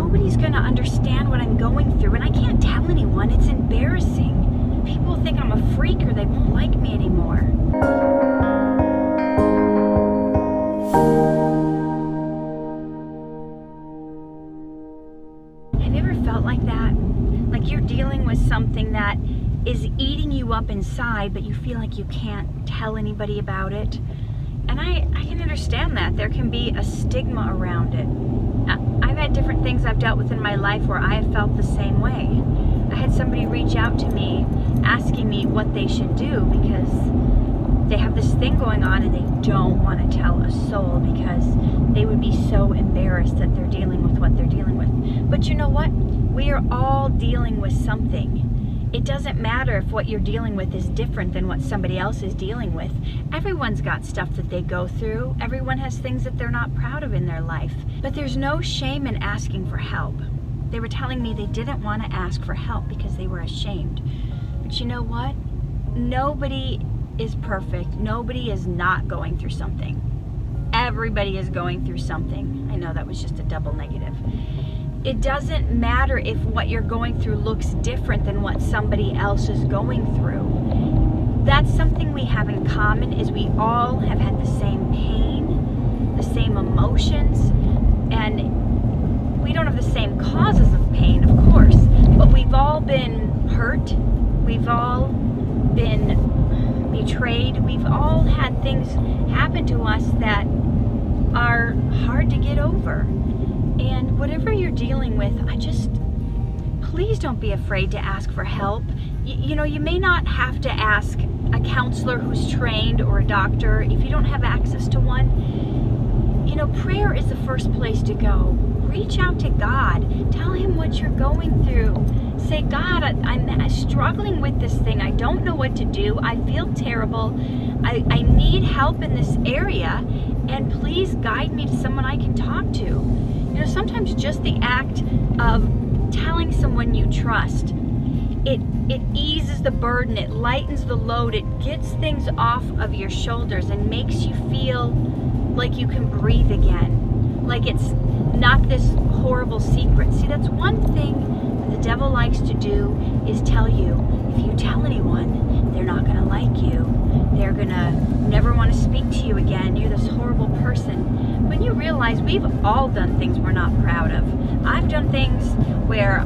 nobody's going to understand what I'm going through, and I can't tell anyone. It's embarrassing. People think I'm a freak or they won't like me anymore. Have you ever felt like that? Like you're dealing with something that is eating you up inside, but you feel like you can't tell anybody about it? And I can understand that. There can be a stigma around it. I've had different things I've dealt with in my life where I have felt the same way. I had somebody reach out to me asking me what they should do because they have this thing going on and they don't want to tell a soul because they would be so embarrassed that they're dealing with what they're dealing with. But you know what? We are all dealing with something. It doesn't matter if what you're dealing with is different than what somebody else is dealing with. Everyone's got stuff that they go through. Everyone has things that they're not proud of in their life. But there's no shame in asking for help. They were telling me they didn't want to ask for help because they were ashamed. But you know what? Nobody is perfect. Nobody is not going through something. Everybody is going through something. I know that was just a double negative. It doesn't matter if what you're going through looks different than what somebody else is going through. That's something we have in common, is we all have had the same pain, the same emotions, and we don't have the same causes of pain, of course, but we've all been hurt, we've all been betrayed, we've all had things happen to us that are hard to get over. And whatever you're dealing with, please don't be afraid to ask for help. You know, you may not have to ask a counselor who's trained or a doctor if you don't have access to one. You know, prayer is the first place to go. Reach out to God. Tell Him what you're going through. Say, God, I'm struggling with this thing. I don't know what to do. I feel terrible. I need help in this area. And please guide me to someone I can talk to. You know, sometimes just the act of telling someone you trust, it eases the burden, it lightens the load, it gets things off of your shoulders and makes you feel like you can breathe again, like it's not this horrible secret. See, that's one thing that the devil likes to do, is tell you, if you tell anyone, they're not going to like you. They're going to never want to speak to you again. You're this horrible person. When you realize we've all done things we're not proud of. I've done things where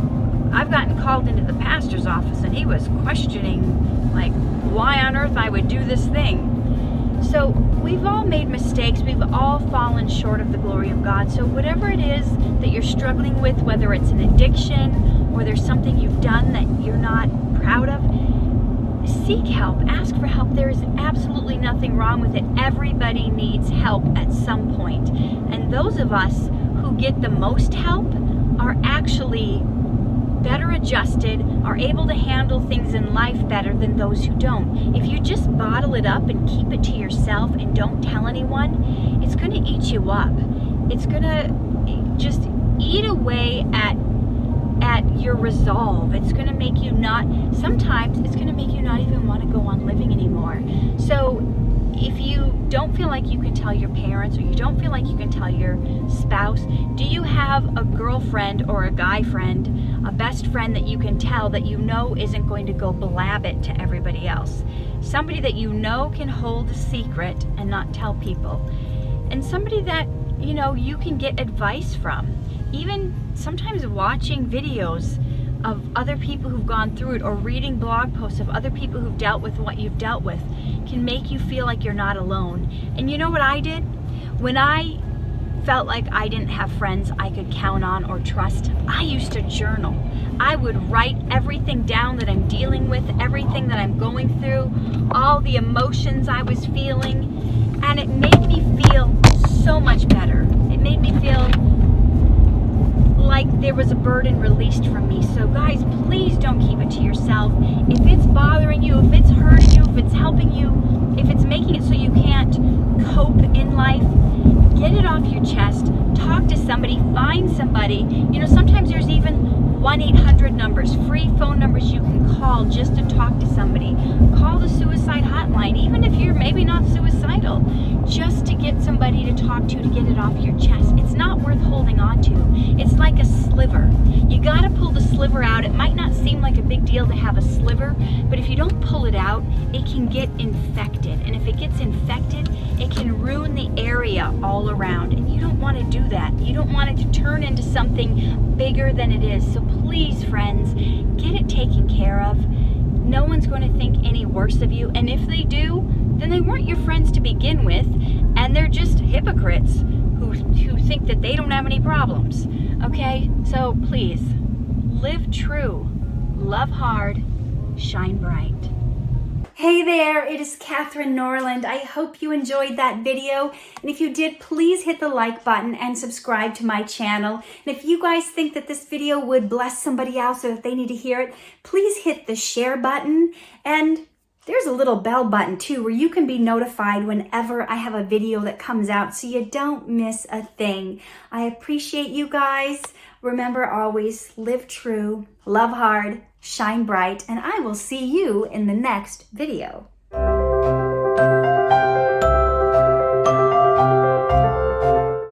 I've gotten called into the pastor's office and he was questioning, like, why on earth I would do this thing. So we've all made mistakes. We've all fallen short of the glory of God. So whatever it is that you're struggling with, whether it's an addiction or there's something you've done that you're not proud of, seek help. Ask for help. There is absolutely nothing wrong with it. Everybody needs help at some point. And those of us who get the most help are actually better adjusted, are able to handle things in life better than those who don't. If you just bottle it up and keep it to yourself and don't tell anyone, it's going to eat you up. It's going to just eat away at your resolve. It's going to make you sometimes it's going to make you not even want to go on living anymore. So if you don't feel like you can tell your parents, or you don't feel like you can tell your spouse, do you have a girlfriend or a guy friend, a best friend that you can tell that you know isn't going to go blab it to everybody else? Somebody that you know can hold a secret and not tell people. And somebody that, you know, you can get advice from. Even sometimes watching videos of other people who've gone through it, or reading blog posts of other people who've dealt with what you've dealt with, can make you feel like you're not alone. And you know what I did? When I felt like I didn't have friends I could count on or trust, I used to journal. I would write everything down that I'm dealing with, everything that I'm going through, all the emotions I was feeling, and it made me feel so much better. It made me feel like there was a burden released from me. So guys, please don't keep it to yourself. If it's bothering you, if it's hurting you, if it's helping you, if it's making it so you can't cope in life, get it off your chest. Talk to somebody, find somebody. You know, sometimes there's even 1-800 numbers, free phone numbers you can call just to talk to somebody. Call the suicide hotline, even if you're maybe not suicidal, just to get somebody to talk to get it off your chest. It's not worth holding on to. It's like a sliver sliver out. It might not seem like a big deal to have a sliver, but if you don't pull it out, it can get infected. And if it gets infected, it can ruin the area all around. And you don't want to do that. You don't want it to turn into something bigger than it is. So please, friends, get it taken care of. No one's going to think any worse of you. And if they do, then they weren't your friends to begin with. And they're just hypocrites who think that they don't have any problems. Okay? So please, live true, love hard, shine bright. Hey there, it is Katherine Norland. I hope you enjoyed that video. And if you did, please hit the like button and subscribe to my channel. And if you guys think that this video would bless somebody else or if they need to hear it, please hit the share button. And there's a little bell button too where you can be notified whenever I have a video that comes out so you don't miss a thing. I appreciate you guys. Remember, always live true, love hard, shine bright, and I will see you in the next video.